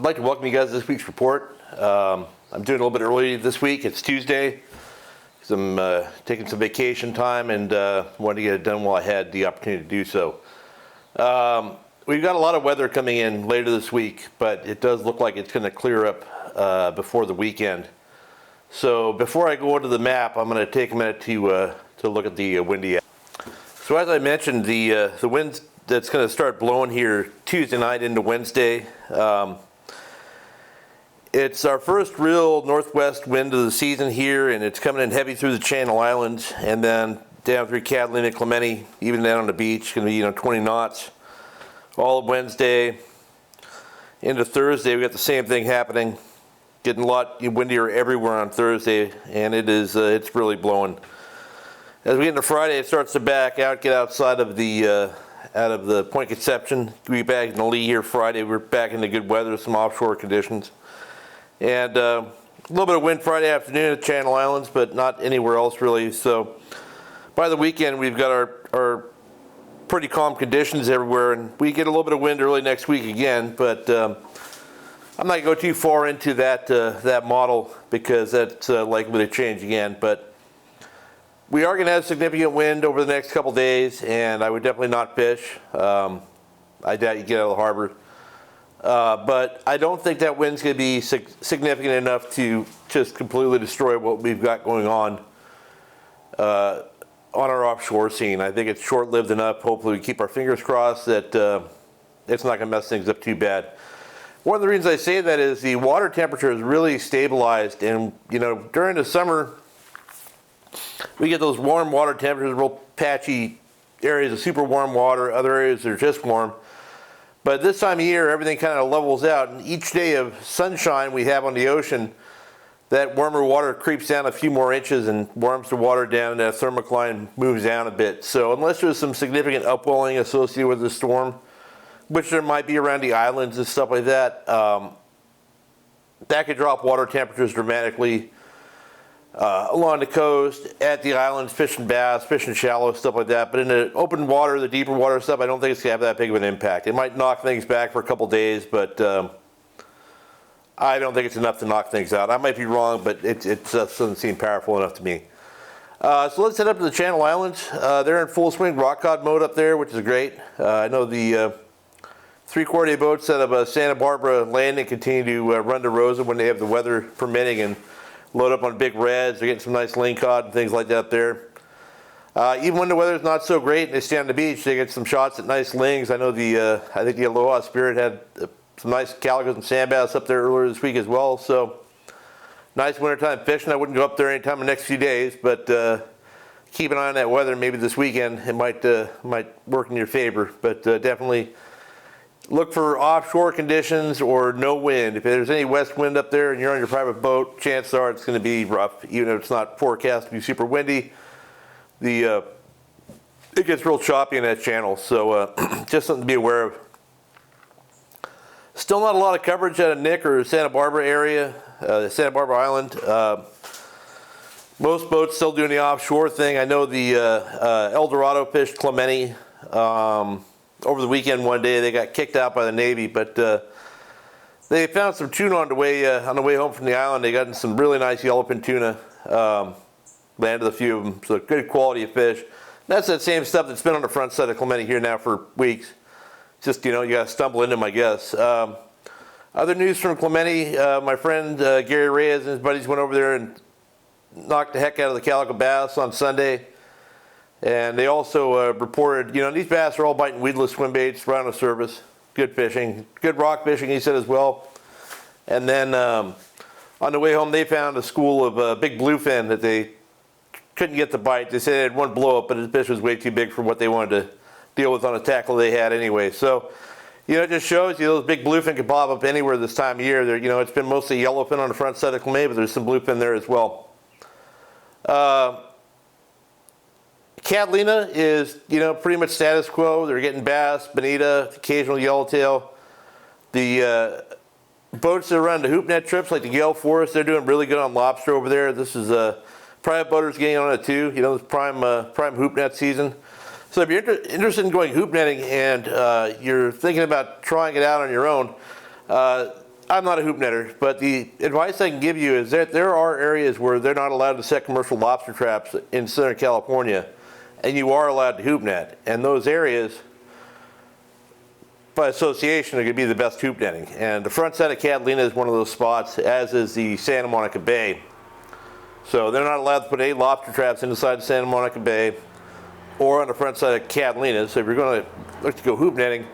I'd like to welcome you guys to this week's report. I'm doing a little bit early this week. It's Tuesday. I'm taking some vacation time and wanted to get it done while I had the opportunity to do so. We've got a lot of weather coming in later this week, but it does look like it's going to clear up before the weekend. So before I go into the map, I'm going to take a minute to look at the windy. So as I mentioned, the wind that's going to start blowing here Tuesday night into Wednesday. It's our first real northwest wind of the season here, and it's coming in heavy through the Channel Islands and then down through Catalina, Clemente, even down on the beach. It's going to be 20 knots all of Wednesday into Thursday. We got the same thing happening, getting a lot windier everywhere on Thursday, and it's really blowing. As we get into Friday, it starts to back out, get outside of the Point Conception. We back in the lee here Friday. We're back into good weather, some offshore conditions. And a little bit of wind Friday afternoon at Channel Islands, but not anywhere else really. So by the weekend, we've got our pretty calm conditions everywhere, and we get a little bit of wind early next week again. But I'm not going to go too far into that model because that's likely to change again. But we are going to have significant wind over the next couple days, and I would definitely not fish. I doubt you get out of the harbor. But I don't think that wind's going to be significant enough to just completely destroy what we've got going on our offshore scene. I think it's short-lived enough. Hopefully we keep our fingers crossed that it's not going to mess things up too bad. One of the reasons I say that is the water temperature is really stabilized, and during the summer we get those warm water temperatures, real patchy areas of super warm water, other areas that are just warm. But this time of year, everything kind of levels out, and each day of sunshine we have on the ocean, that warmer water creeps down a few more inches and warms the water down, and that thermocline moves down a bit. So unless there's some significant upwelling associated with the storm, which there might be around the islands and stuff like that, that could drop water temperatures dramatically along the coast, at the islands, fishing bass, fishing shallow, stuff like that. But in the open water, the deeper water stuff, I don't think it's going to have that big of an impact. It might knock things back for a couple days, but I don't think it's enough to knock things out. I might be wrong, but it doesn't seem powerful enough to me. So let's head up to the Channel Islands. They're in full swing rock cod mode up there, which is great. I know the 3/4 boats out of Santa Barbara Landing continue to run to Rosa when they have the weather permitting and load up on big reds. They're getting some nice lingcod and things like that there. Even when the weather's not so great and they stay on the beach, they get some shots at nice lings. I know I think the Aloha Spirit had some nice calicos and sand bass up there earlier this week as well. So nice wintertime fishing. I wouldn't go up there anytime in the next few days, but keep an eye on that weather. Maybe this weekend it might work in your favor. But definitely look for offshore conditions or no wind. If there's any west wind up there and you're on your private boat, chances are it's going to be rough. Even if it's not forecast to be super windy, it gets real choppy in that channel. So just something to be aware of. Still not a lot of coverage out of Nick or Santa Barbara area, Santa Barbara Island. Most boats still doing the offshore thing. I know the El Dorado fished Clemente over the weekend one day. They got kicked out by the Navy, but they found some tuna on the way home from the island. They got some really nice yellowfin tuna. Landed a few of them, so good quality of fish. That's that same stuff that's been on the front side of Clemente here now for weeks. Just you got to stumble into them, I guess. Other news from Clemente, my friend Gary Reyes and his buddies went over there and knocked the heck out of the calico bass on Sunday. And they also reported, these bass are all biting weedless swim baits, right on the surface. Good fishing, good rock fishing, he said as well. And then on the way home, they found a school of big bluefin that they couldn't get to bite. They said they had one blow up, but his fish was way too big for what they wanted to deal with on a tackle they had anyway. So, it just shows you those big bluefin can pop up anywhere this time of year. It's been mostly yellowfin on the front side of Clemente, but there's some bluefin there as well. Catalina is, pretty much status quo. They're getting bass, bonita, occasional yellowtail. The boats that run the hoop net trips, like the Gale Forest, they're doing really good on lobster over there. This is private boaters getting on it too. It's prime hoop net season. So if you're interested in going hoop netting and you're thinking about trying it out on your own, I'm not a hoop netter, but the advice I can give you is that there are areas where they're not allowed to set commercial lobster traps in Southern California, and you are allowed to hoop net. And those areas, by association, are going to be the best hoop netting. And the front side of Catalina is one of those spots, as is the Santa Monica Bay. So they're not allowed to put any lobster traps inside Santa Monica Bay or on the front side of Catalina. So if you're going to look to go hoop netting,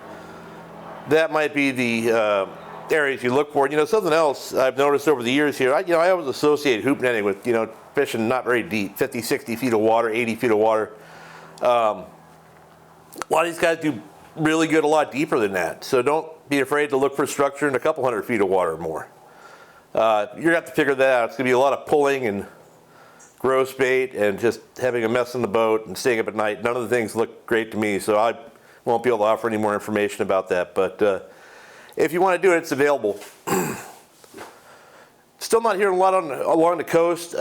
that might be the areas you look for. You know, something else I've noticed over the years here, I always associate hoop netting with, fishing not very deep, 50, 60 feet of water, 80 feet of water. A lot of these guys do really good a lot deeper than that. So don't be afraid to look for structure in a couple hundred feet of water or more. You're going to have to figure that out. It's going to be a lot of pulling and gross bait and just having a mess in the boat and staying up at night. None of the things look great to me, so I won't be able to offer any more information about that. But if you want to do it, it's available. Still not hearing a lot along the coast.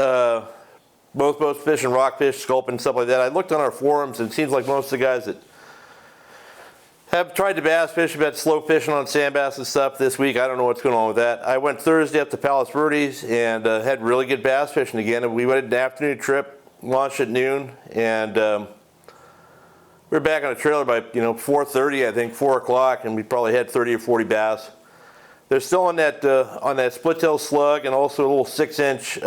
Most boats fishing rockfish, sculpin, stuff like that. I looked on our forums, and it seems like most of the guys that have tried to bass fish have had slow fishing on sand bass and stuff this week. I don't know what's going on with that. I went Thursday up to Palos Verdes and had really good bass fishing again. We went an afternoon trip, launched at noon, and we were back on a trailer by 4:30, I think 4 o'clock, and we probably had 30 or 40 bass. They're still on that split tail slug and also a little 6-inch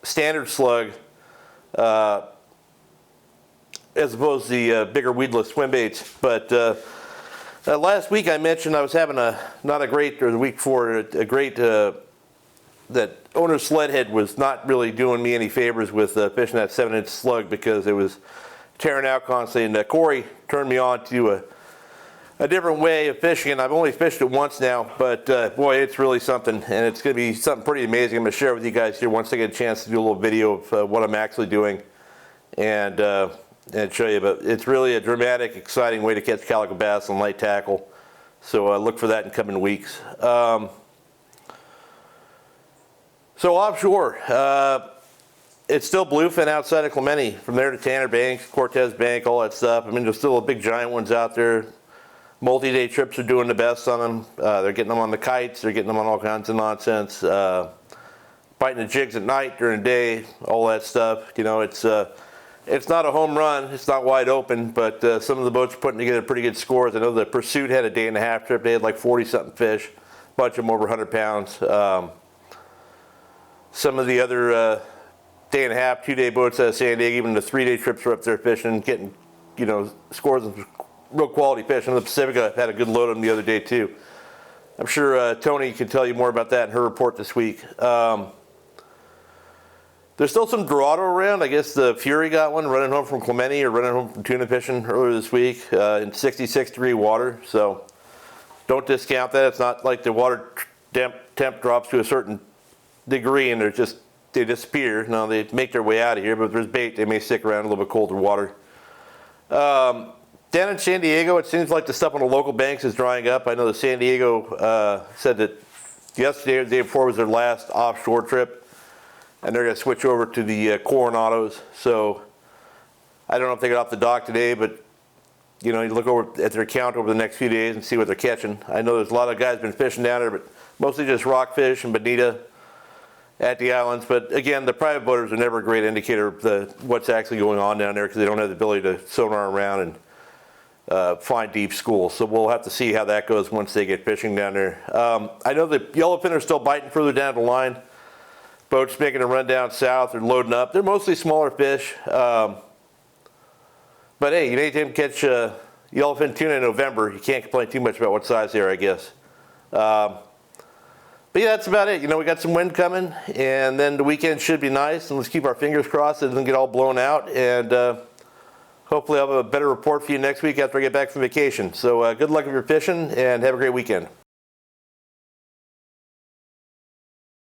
standard slug, as opposed to the bigger weedless swim baits. But last week I mentioned I was having or the week before, a great, that owner's sled head was not really doing me any favors with fishing that 7-inch slug because it was tearing out constantly. And Corey turned me on to a different way of fishing, and I've only fished it once now, but boy, it's really something, and it's going to be something pretty amazing. I'm going to share with you guys here once I get a chance to do a little video of what I'm actually doing and show you. But it's really a dramatic, exciting way to catch calico bass on light tackle, so look for that in coming weeks. So offshore, it's still bluefin outside of Clemente, from there to Tanner Banks, Cortez Bank, all that stuff. I mean, there's still big giant ones out there. Multi-day trips are doing the best on them. They're getting them on the kites. They're getting them on all kinds of nonsense. Biting the jigs at night, during the day, all that stuff. It's not a home run. It's not wide open, but some of the boats are putting together pretty good scores. I know the Pursuit had a day-and-a-half trip. They had like 40-something fish, a bunch of them over 100 pounds. Some of the other day-and-a-half, 2-day boats out of San Diego, even the 3-day trips were up there fishing, getting scores of real quality fish. And the Pacifica had a good load of them the other day too. I'm sure Tony can tell you more about that in her report this week. There's still some Dorado around. I guess the Fury got one running home from Clemente or running home from tuna fishing earlier this week in 66-degree water. So don't discount that. It's not like the water temp drops to a certain degree and they disappear. No, they make their way out of here, but if there's bait, they may stick around in a little bit colder water. Down in San Diego, it seems like the stuff on the local banks is drying up. I know the San Diego said that yesterday or the day before was their last offshore trip, and they're going to switch over to the Coronados. So I don't know if they get off the dock today, but you look over at their account over the next few days and see what they're catching. I know there's a lot of guys been fishing down there, but mostly just rockfish and bonita at the islands. But again, the private boaters are never a great indicator of what's actually going on down there because they don't have the ability to sonar around and find deep schools. So we'll have to see how that goes once they get fishing down there. I know the Yellowfin are still biting further down the line. Boats making a run down south or loading up. They're mostly smaller fish. But hey, you need to catch Yellowfin tuna in November. You can't complain too much about what size they are, I guess. But yeah, that's about it. We got some wind coming, and then the weekend should be nice. And let's keep our fingers crossed it doesn't get all blown out. And hopefully I'll have a better report for you next week after I get back from vacation. So good luck if you're fishing, and have a great weekend.